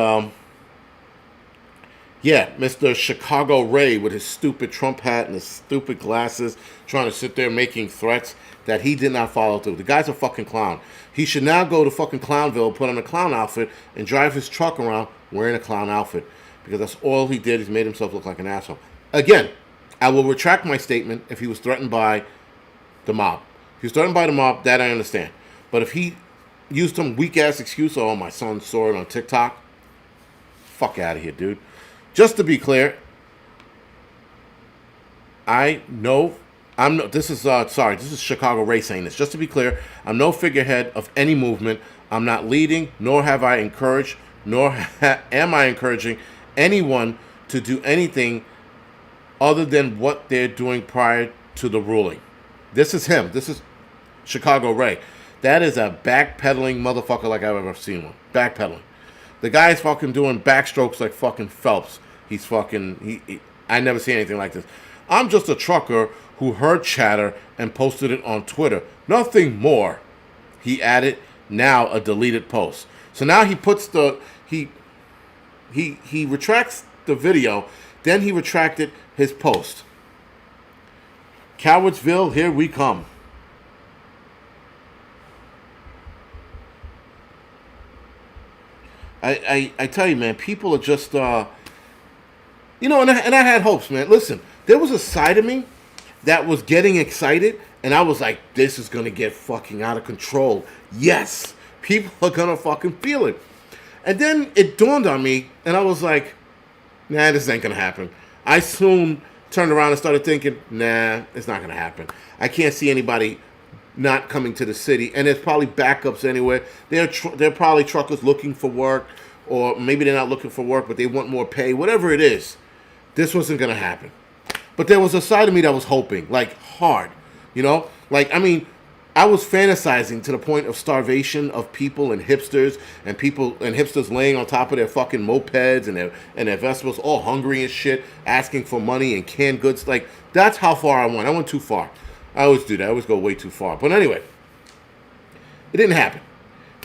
yeah, Mr. Chicago Ray with his stupid Trump hat and his stupid glasses trying to sit there making threats that he did not follow through. The guy's a fucking clown. He should now go to fucking Clownville, put on a clown outfit, and drive his truck around wearing a clown outfit. Because that's all he did. He's made himself look like an asshole. Again, I will retract my statement if he was threatened by the mob. If he was threatened by the mob, that I understand. But if he used some weak-ass excuse, oh, my son saw it on TikTok, fuck out of here, dude. Just to be clear, I know I'm no. This is Chicago Ray saying this. Just to be clear, I'm no figurehead of any movement. I'm not leading, nor have I encouraged, nor am I encouraging anyone to do anything other than what they're doing prior to the ruling. This is him. This is Chicago Ray. That is a backpedaling motherfucker like I've ever seen one. Backpedaling. The guy's fucking doing backstrokes like fucking Phelps. He's fucking... I never seen anything like this. I'm just a trucker who heard chatter and posted it on Twitter. Nothing more. He added, now a deleted post. So now he puts the... He retracts the video, then he retracted his post. Cowardsville, here we come. I tell you, man, people are just, and I had hopes, man. Listen, there was a side of me that was getting excited, and I was like, this is going to get fucking out of control. Yes, people are going to fucking feel it. And then it dawned on me, and I was like, nah, this ain't going to happen. I soon turned around and started thinking, nah, it's not going to happen. I can't see anybody not coming to the city, and there's probably backups anywhere. They're probably truckers looking for work, or maybe they're not looking for work, but they want more pay. Whatever it is, this wasn't going to happen. But there was a side of me that was hoping, like, hard, Like, I mean, I was fantasizing to the point of starvation of people and hipsters, and hipsters laying on top of their fucking mopeds and their Vespas, all hungry and shit, asking for money and canned goods. Like, that's how far I went. I went too far. I always do that. I always go way too far. But anyway, it didn't happen,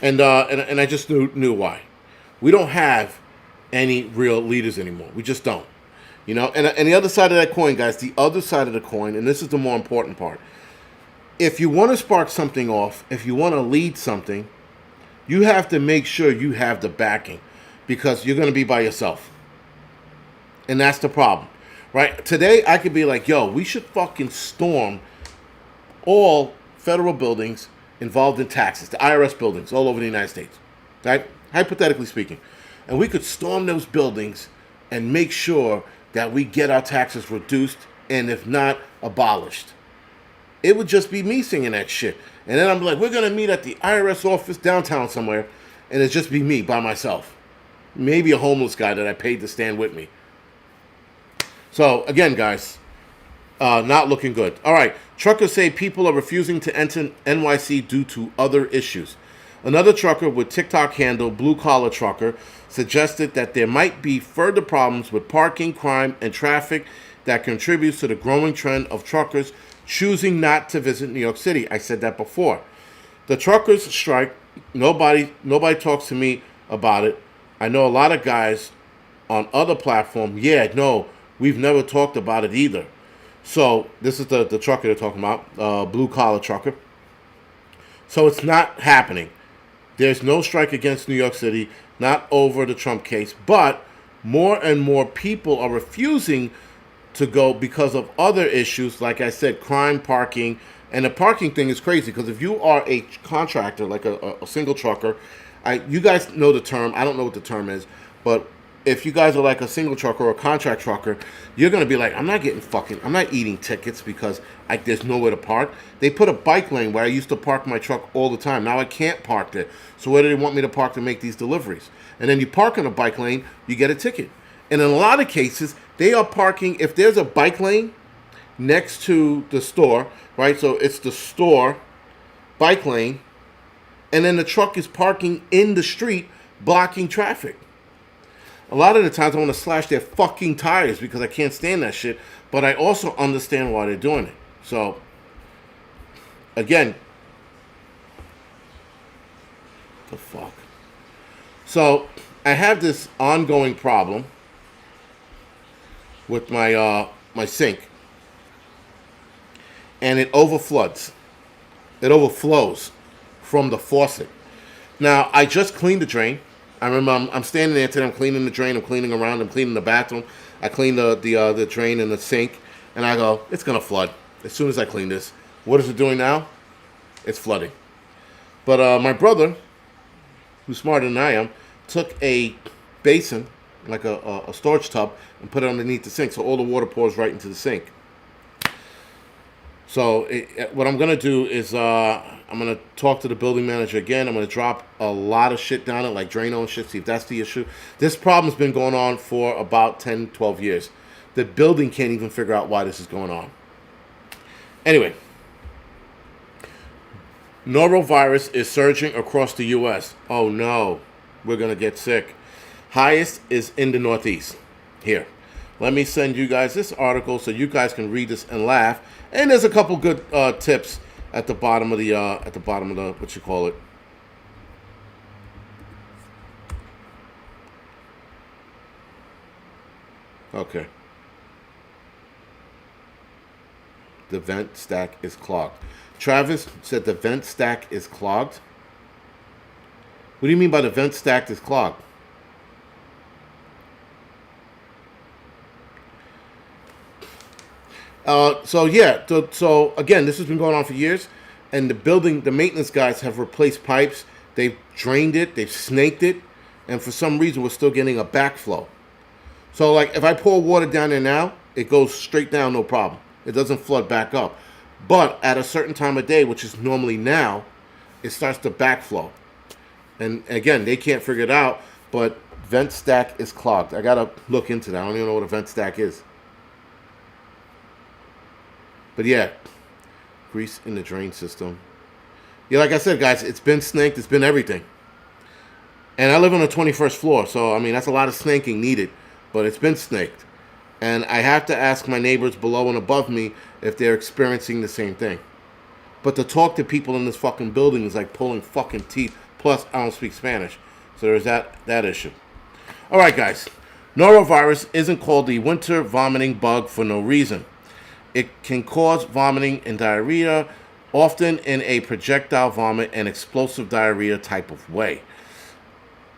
and I just knew why. We don't have any real leaders anymore. We just don't. And the other side of that coin, guys, the other side of the coin, and this is the more important part. If you want to spark something off, if you want to lead something, you have to make sure you have the backing, because you're going to be by yourself. And that's the problem, right? Today, I could be like, yo, we should fucking storm all federal buildings involved in taxes, the IRS buildings all over the United States, right? Hypothetically speaking. And we could storm those buildings and make sure that we get our taxes reduced, and if not, abolished. It would just be me singing that shit. And then I'm like, we're going to meet at the IRS office downtown somewhere, and it'd just be me by myself. Maybe a homeless guy that I paid to stand with me. So, again, guys, not looking good. All right, truckers say people are refusing to enter NYC due to other issues. Another trucker with TikTok handle Blue Collar Trucker suggested that there might be further problems with parking, crime, and traffic that contributes to the growing trend of truckers choosing not to visit New York City. I said that before. The truckers strike. Nobody talks to me about it. I know a lot of guys on other platforms. Yeah, no, we've never talked about it either. So this is the trucker they're talking about, Blue Collar Trucker. So it's not happening. There's no strike against New York City, not over the Trump case, but more and more people are refusing to go because of other issues, like I said, crime, parking. And the parking thing is crazy, because if you are a contractor, like a single trucker, you guys know the term. I don't know what the term is, but if you guys are like a single trucker or a contract trucker, you're going to be like, I'm not eating tickets because there's nowhere to park. They put a bike lane where I used to park my truck all the time. Now I can't park there. So where do they want me to park to make these deliveries? And then you park in a bike lane, you get a ticket. And in a lot of cases, they are parking, if there's a bike lane next to the store, right? So it's the store, bike lane, and then the truck is parking in the street, blocking traffic. A lot of the times I want to slash their fucking tires because I can't stand that shit, but I also understand why they're doing it. So, again, the fuck. So, I have this ongoing problem with my sink, and it overfloods. It overflows from the faucet. Now, I just cleaned the drain. I remember I'm standing there today. I'm cleaning the drain. I'm cleaning around. I'm cleaning the bathroom. I clean the drain and the sink, and I go, it's gonna flood as soon as I clean this. What is it doing now? It's flooding. But my brother, who's smarter than I am, took a basin, like a storage tub, and put it underneath the sink, so all the water pours right into the sink. So what I'm gonna do is I'm gonna talk to the building manager again. I'm gonna drop a lot of shit down it, like Drano and shit, see if that's the issue. This problem's been going on for about 10, 12 years. The building can't even figure out why this is going on. Anyway, norovirus is surging across the U.S. Oh no, we're gonna get sick. Highest is in the Northeast. Here, let me send you guys this article so you guys can read this and laugh. And there's a couple good tips at the bottom of the what you call it. Okay. The vent stack is clogged. Travis said the vent stack is clogged. What do you mean by the vent stack is clogged? So again, this has been going on for years, and the maintenance guys have replaced pipes. They've drained it, they've snaked it, and for some reason we're still getting a backflow. So like if I pour water down there now, it goes straight down, no problem. It doesn't flood back up. But at a certain time of day, which is normally now, it starts to backflow. And again, they can't figure it out, but vent stack is clogged. I gotta look into that. I don't even know what a vent stack is. But yeah, grease in the drain system. Yeah, like I said, guys, it's been snaked. It's been everything. And I live on the 21st floor, so, I mean, that's a lot of snaking needed. But it's been snaked. And I have to ask my neighbors below and above me if they're experiencing the same thing. But to talk to people in this fucking building is like pulling fucking teeth. Plus, I don't speak Spanish. So there's that issue. All right, guys. Norovirus isn't called the winter vomiting bug for no reason. It can cause vomiting and diarrhea, often in a projectile vomit and explosive diarrhea type of way.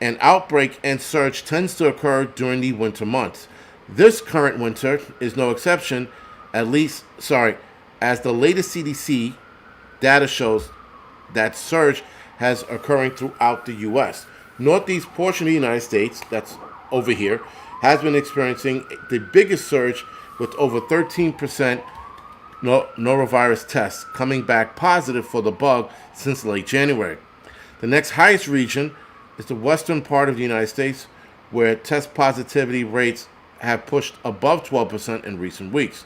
An outbreak and surge tends to occur during the winter months. This current winter is no exception, as the latest CDC data shows that surge has occurring throughout the U.S. Northeast portion of the United States, that's over here, has been experiencing the biggest surge with over 13% norovirus tests coming back positive for the bug since late January. The next highest region is the western part of the United States, where test positivity rates have pushed above 12% in recent weeks.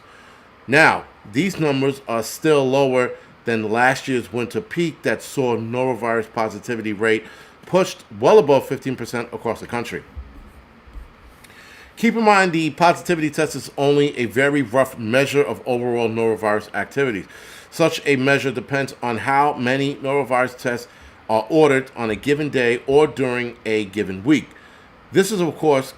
Now, these numbers are still lower than last year's winter peak that saw norovirus positivity rate pushed well above 15% across the country. Keep in mind the positivity test is only a very rough measure of overall norovirus activities. Such a measure depends on how many norovirus tests are ordered on a given day or during a given week. This is, of course,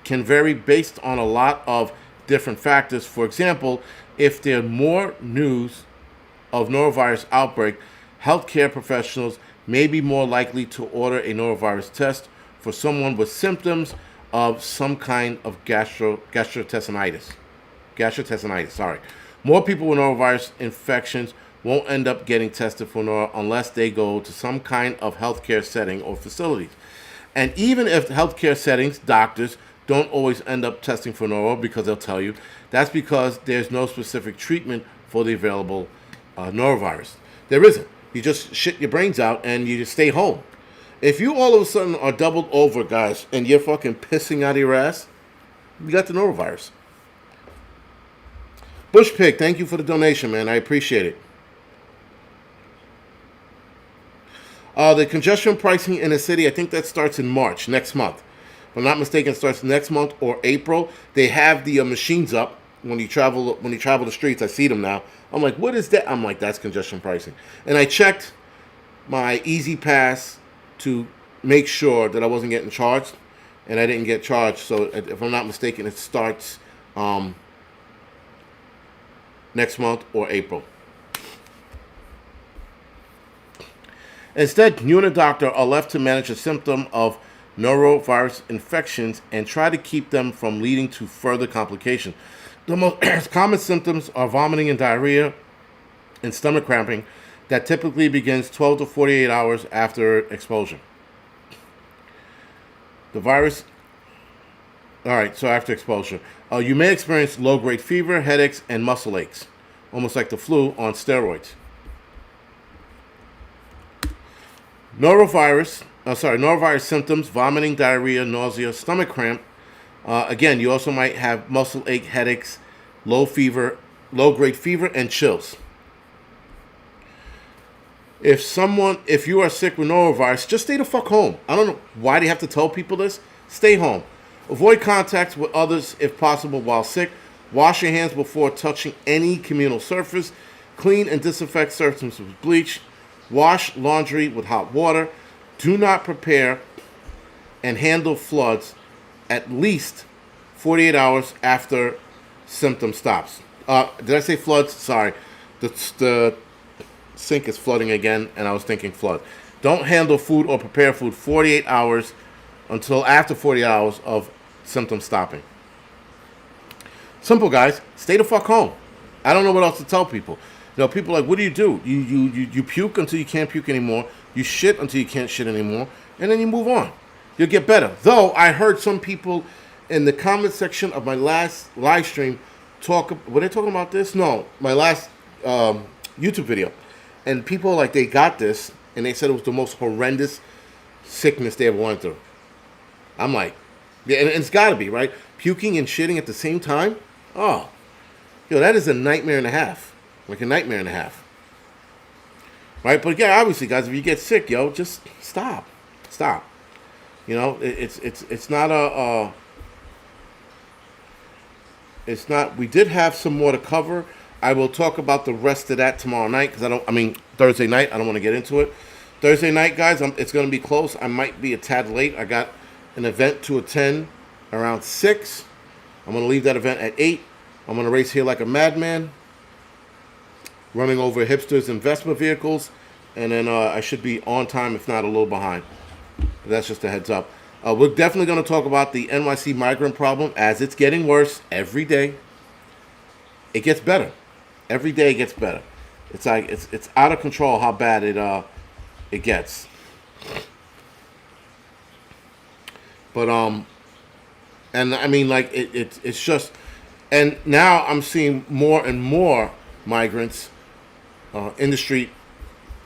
can vary based on a lot of different factors. For example, if there's more news of norovirus outbreak, healthcare professionals may be more likely to order a norovirus test for someone with symptoms of some kind of gastrointestinalitis. More people with norovirus infections won't end up getting tested for noro unless they go to some kind of healthcare setting or facilities. And even if healthcare settings, doctors, don't always end up testing for noro, because they'll tell you that's because there's no specific treatment for the available norovirus. There isn't. You just shit your brains out and you just stay home. If you all of a sudden are doubled over, guys, and you're fucking pissing out of your ass, you got the norovirus. Bush Pig, thank you for the donation, man. I appreciate it. The congestion pricing in the city, I think that starts in next month. If I'm not mistaken, it starts next month or April. They have the machines up, when you travel the streets, I see them now. I'm like, what is that? I'm like, that's congestion pricing. And I checked my Easy Pass to make sure that I wasn't getting charged, and I didn't get charged. So if I'm not mistaken, it starts next month or April. Instead, you and a doctor are left to manage a symptom of norovirus infections and try to keep them from leading to further complications. The most common symptoms are vomiting and diarrhea and stomach cramping that typically begins 12 to 48 hours after exposure. The virus, all right, so after exposure, you may experience low-grade fever, headaches, and muscle aches, almost like the flu on steroids. Norovirus symptoms: vomiting, diarrhea, nausea, stomach cramp. Again, you also might have muscle ache, headaches, low-grade fever, and chills. If you are sick with norovirus, just stay the fuck home. I don't know why they have to tell people this. Stay home. Avoid contact with others if possible while sick. Wash your hands before touching any communal surface. Clean and disinfect surfaces with bleach. Wash laundry with hot water. Do not prepare and handle floods at least 48 hours after symptom stops. Did I say floods? Sorry. The sink is flooding again, and I was thinking flood. Don't handle food or prepare food 48 hours until after 48 hours of symptoms stopping. Simple, guys. Stay the fuck home. I don't know what else to tell people. People are like, what do? You puke until you can't puke anymore. You shit until you can't shit anymore. And then you move on. You'll get better. Though, I heard some people in the comment section of my last live stream were they talking about this? No, my last YouTube video. And people, like, they got this, and they said it was the most horrendous sickness they ever went through. I'm like, yeah, and it's got to be, right? Puking and shitting at the same time? Oh, that is a nightmare and a half. Like a nightmare and a half. Right? But again, obviously, guys, if you get sick, just stop. Stop. It's not it's not, we did have some more to cover. I will talk about the rest of that tomorrow night, Thursday night. I don't want to get into it. Thursday night, guys, it's going to be close. I might be a tad late. I got an event to attend around 6. I'm going to leave that event at 8. I'm going to race here like a madman, running over hipsters' investment vehicles, and then I should be on time, if not a little behind. But that's just a heads up. We're definitely going to talk about the NYC migrant problem, as it's getting worse every day. It gets better. Every day it gets better. It's like it's out of control how bad it gets. But and I mean, like, it's just, and now I'm seeing more and more migrants in the street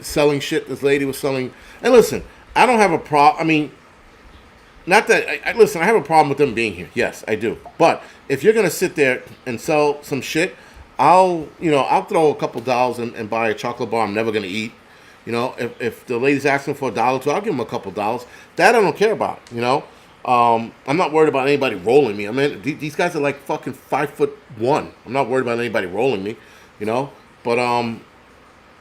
selling shit. This lady was selling, and listen, I don't have a problem. I mean, not that listen, I have a problem with them being here. Yes, I do. But if you're gonna sit there and sell some shit, I'll throw a couple dollars and buy a chocolate bar I'm never gonna eat. If the lady's asking for $1 or $2, I'll give them a couple dollars. That I don't care about. I'm not worried about anybody rolling me. I mean, these guys are like fucking 5'1". I'm not worried about anybody rolling me. But and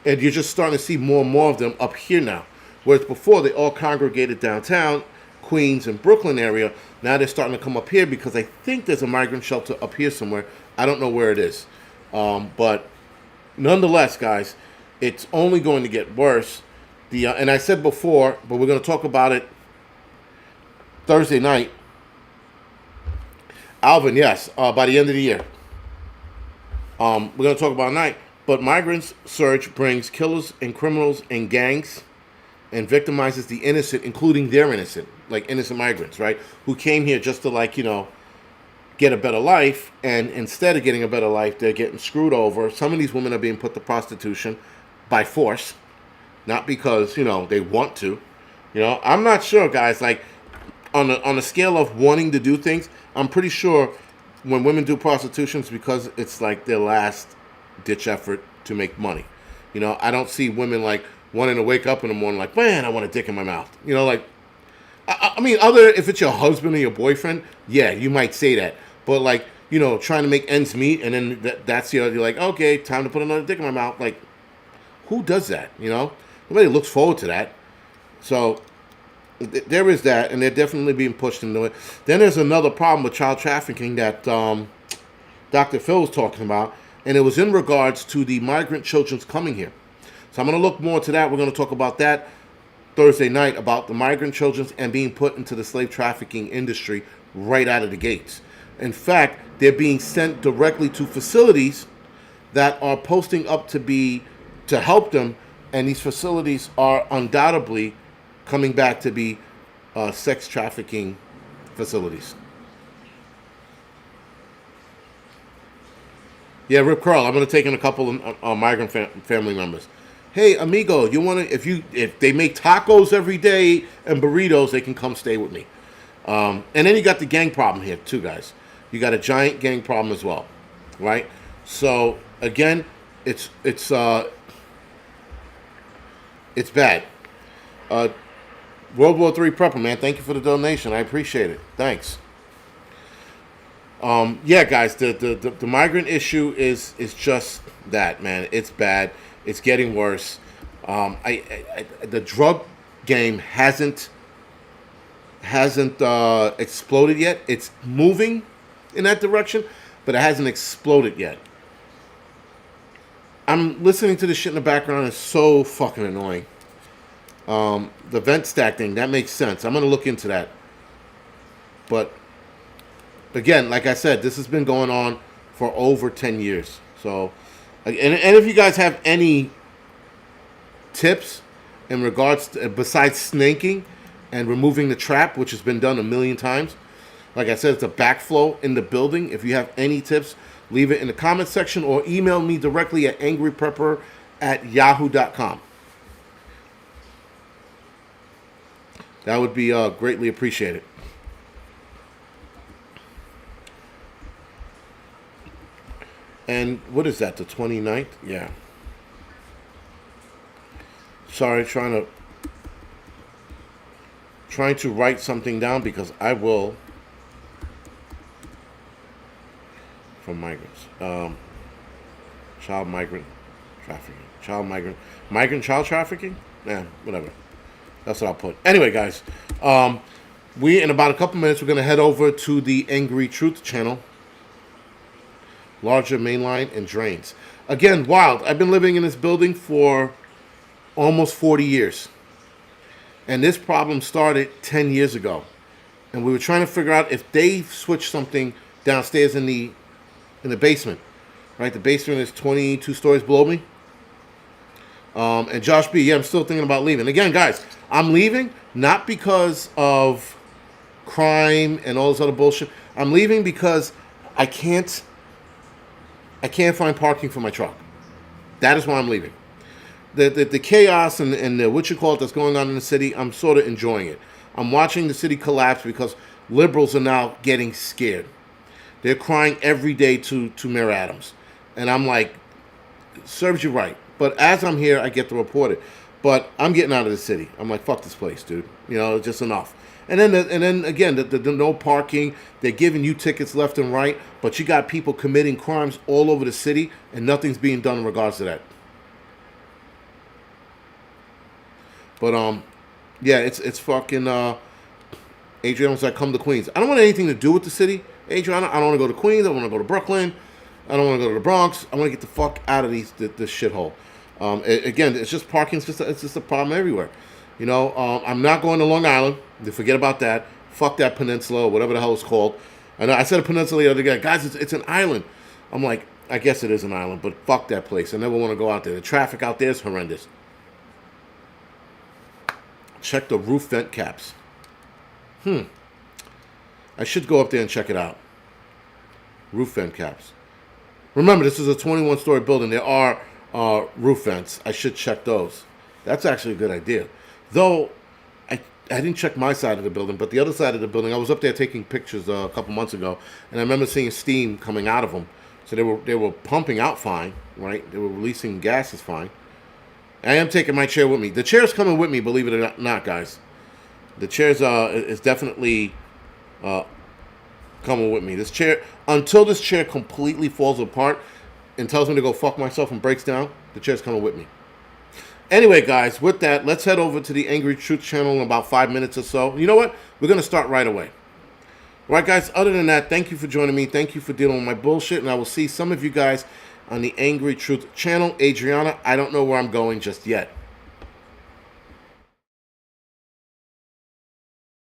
you're just starting to see more and more of them up here now. Whereas before they all congregated downtown, Queens and Brooklyn area. Now they're starting to come up here because I think there's a migrant shelter up here somewhere. I don't know where it is. But nonetheless, guys, it's only going to get worse. And I said before, but we're going to talk about it Thursday night. Alvin, yes, by the end of the year. We're going to talk about night. But migrants surge brings killers and criminals and gangs and victimizes the innocent, including their innocent, like innocent migrants, right? Who came here just to, get a better life, and instead of getting a better life, they're getting screwed over. Some of these women are being put to prostitution by force, not because, they want to. I'm not sure, guys, like, on a scale of wanting to do things, I'm pretty sure when women do prostitution, it's because it's like their last ditch effort to make money. I don't see women like wanting to wake up in the morning like, man, I want a dick in my mouth. I mean, other if it's your husband or your boyfriend, yeah, you might say that. But like trying to make ends meet, and then that's you're like, okay, time to put another dick in my mouth. Like, who does that? Nobody looks forward to that. So there is that, and they're definitely being pushed into it. Then there's another problem with child trafficking that Dr. Phil was talking about, and it was in regards to the migrant children's coming here. So I'm going to look more to that. We're going to talk about that Thursday night, about the migrant children and being put into the slave trafficking industry right out of the gates. In fact, they're being sent directly to facilities that are posting up to help them, and these facilities are undoubtedly coming back to be sex trafficking facilities. Yeah, Rip Curl. I'm going to take in a couple of migrant family members. Hey, amigo, you want to? If they make tacos every day and burritos, they can come stay with me. And then you got the gang problem here too, guys. You got a giant gang problem as well, right? So again, it's bad. World War III Prepper, man. Thank you for the donation. I appreciate it. Thanks. Yeah, guys, the migrant issue is just that, man. It's bad. It's getting worse. The drug game hasn't exploded yet. It's moving in that direction, but it hasn't exploded yet. I'm listening to this shit in the background. It's so fucking annoying. The vent stack thing, that makes sense. I'm gonna look into that. But again, like I said, this has been going on for over 10 years. So, and if you guys have any tips in regards to, besides snaking and removing the trap, which has been done a million times, like I said, it's a backflow in the building. If you have any tips, leave it in the comment section or email me directly at angryprepper@yahoo.com. That would be greatly appreciated. And what is that, the 29th? Yeah. Sorry, trying to write something down because I will. From migrants. Child migrant trafficking. Migrant child trafficking? Yeah, whatever. That's what I'll put. Anyway, guys, we, in about a couple minutes, we're going to head over to the Angry Truth channel. Larger mainline and drains. Again, wild. I've been living in this building for almost 40 years. And this problem started 10 years ago. And we were trying to figure out if they switched something downstairs in the basement. Right? The basement is 22 stories below me. And Josh B, yeah, I'm still thinking about leaving. Again, guys, I'm leaving not because of crime and all this other bullshit. I'm leaving because I can't find parking for my truck. That is why I'm leaving. The chaos and the what you call it that's going on in the city, I'm sort of enjoying it. I'm watching the city collapse because liberals are now getting scared. They're crying every day to Mayor Adams. And I'm like, serves you right. But as I'm here, I get to report it. But I'm getting out of the city. I'm like, fuck this place, dude. It's just enough. And then again, the no parking. They're giving you tickets left and right, but you got people committing crimes all over the city, and nothing's being done in regards to that. But yeah, it's fucking. Adrian was like, come to Queens. I don't want anything to do with the city, Adrian. I don't want to go to Queens. I don't want to go to Brooklyn. I don't want to go to the Bronx. I want to get the fuck out of this shithole. Again, it's just parking. It's just a problem everywhere. I'm not going to Long Island. Forget about that. Fuck that peninsula or whatever the hell it's called. I said a peninsula the other day. Guys, it's an island. I'm like, I guess it is an island, but fuck that place. I never want to go out there. The traffic out there is horrendous. Check the roof vent caps. I should go up there and check it out. Roof vent caps. Remember, this is a 21-story building. There are roof vents. I should check those. That's actually a good idea. Though, I didn't check my side of the building, but the other side of the building, I was up there taking pictures a couple months ago, and I remember seeing steam coming out of them. So they were pumping out fine, right? They were releasing gases fine. I am taking my chair with me. The chair's coming with me, believe it or not, guys. The chair's is definitely coming with me. This chair, until this chair completely falls apart and tells me to go fuck myself and breaks down, the chair's coming with me. Anyway, guys, with that, let's head over to the Angry Truth channel in about 5 minutes or so. You know what? We're going to start right away. All right, guys, other than that, thank you for joining me. Thank you for dealing with my bullshit, and I will see some of you guys on the Angry Truth channel. Adriana, I don't know where I'm going just yet.